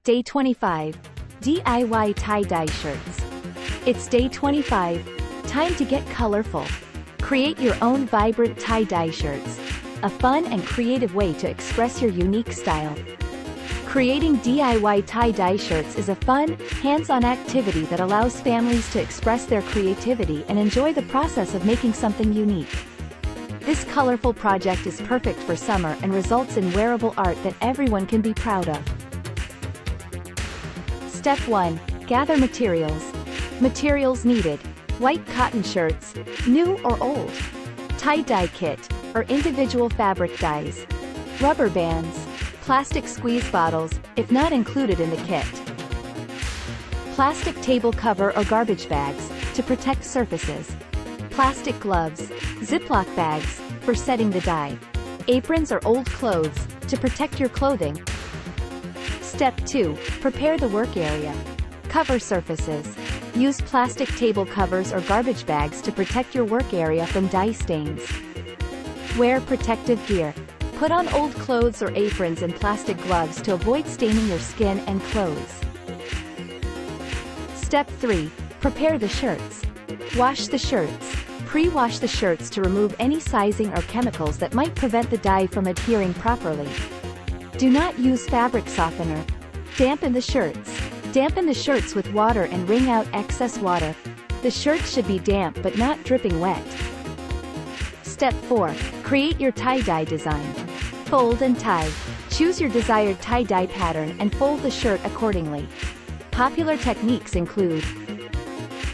Day 25. DIY tie-dye shirts. It's day 25. Time to get colorful. Create your own vibrant tie-dye shirts. A fun and creative way to express your unique style. Creating DIY tie-dye shirts is a fun, hands-on activity that allows families to express their creativity and enjoy the process of making something unique. This colorful project is perfect for summer and results in wearable art that everyone can be proud of. Step 1. Gather materials. Materials needed: white cotton shirts, new or old, tie-dye kit, or individual fabric dyes, rubber bands, plastic squeeze bottles, if not included in the kit, plastic table cover or garbage bags, to protect surfaces, plastic gloves, Ziploc bags, for setting the dye, aprons or old clothes, to protect your clothing. Step 2. Prepare the work area. Cover surfaces. Use plastic table covers or garbage bags to protect your work area from dye stains. Wear protective gear. Put on old clothes or aprons and plastic gloves to avoid staining your skin and clothes. Step 3. Prepare the shirts. Wash the shirts. Pre-wash the shirts to remove any sizing or chemicals that might prevent the dye from adhering properly. Do not use fabric softener. Dampen the shirts. Dampen the shirts with water and wring out excess water. The shirts should be damp but not dripping wet. Step 4. Create your tie-dye design. Fold and tie. Choose your desired tie-dye pattern and fold the shirt accordingly. Popular techniques include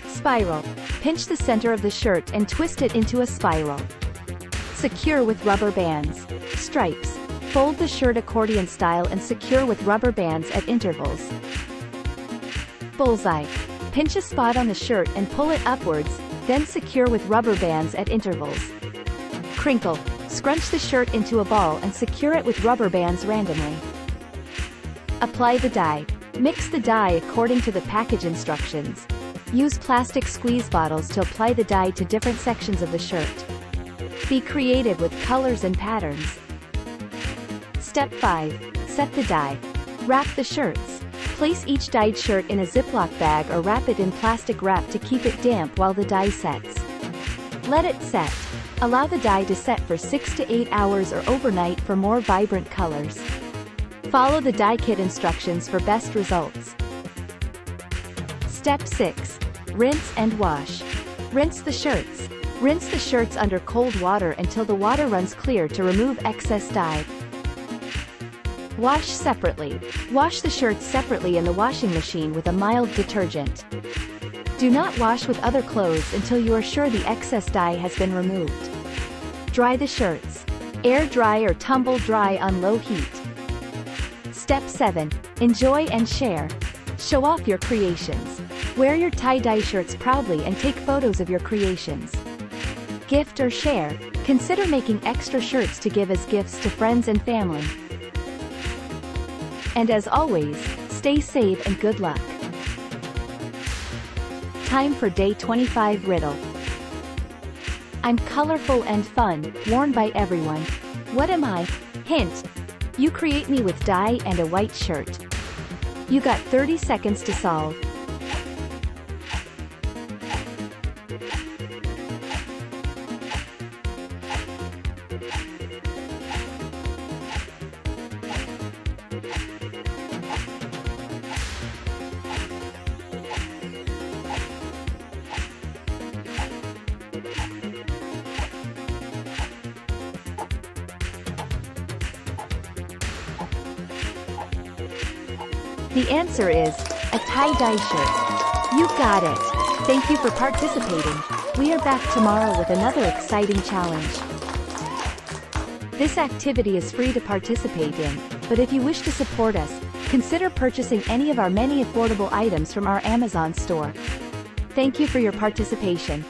spiral. Pinch the center of the shirt and twist it into a spiral. Secure with rubber bands. Stripes. Fold the shirt accordion style and secure with rubber bands at intervals. Bullseye. Pinch a spot on the shirt and pull it upwards, then secure with rubber bands at intervals. Crinkle. Scrunch the shirt into a ball and secure it with rubber bands randomly. Apply the dye. Mix the dye according to the package instructions. Use plastic squeeze bottles to apply the dye to different sections of the shirt. Be creative with colors and patterns. Step 5. Set the dye. Wrap the shirts. Place each dyed shirt in a Ziploc bag or wrap it in plastic wrap to keep it damp while the dye sets. Let it set. Allow the dye to set for 6 to 8 hours or overnight for more vibrant colors. Follow the dye kit instructions for best results. Step 6. Rinse and wash. Rinse the shirts. Rinse the shirts under cold water until the water runs clear to remove excess dye. Wash separately. Wash the shirts separately in the washing machine with a mild detergent. Do not wash with other clothes until you are sure the excess dye has been removed. Dry the shirts. Air dry or tumble dry on low heat. Step 7. Enjoy and share. Show off your creations. Wear your tie-dye shirts proudly and take photos of your creations. Gift or share. Consider making extra shirts to give as gifts to friends and family. And as always, stay safe and good luck. Time for day 25 riddle. I'm colorful and fun, worn by everyone. What am I? Hint. You create me with dye and a white shirt. You got 30 seconds to solve. The answer is a tie-dye shirt. You got it. Thank you for participating. We are back tomorrow with another exciting challenge. This activity is free to participate in, but if you wish to support us, consider purchasing any of our many affordable items from our Amazon store. Thank you for your participation.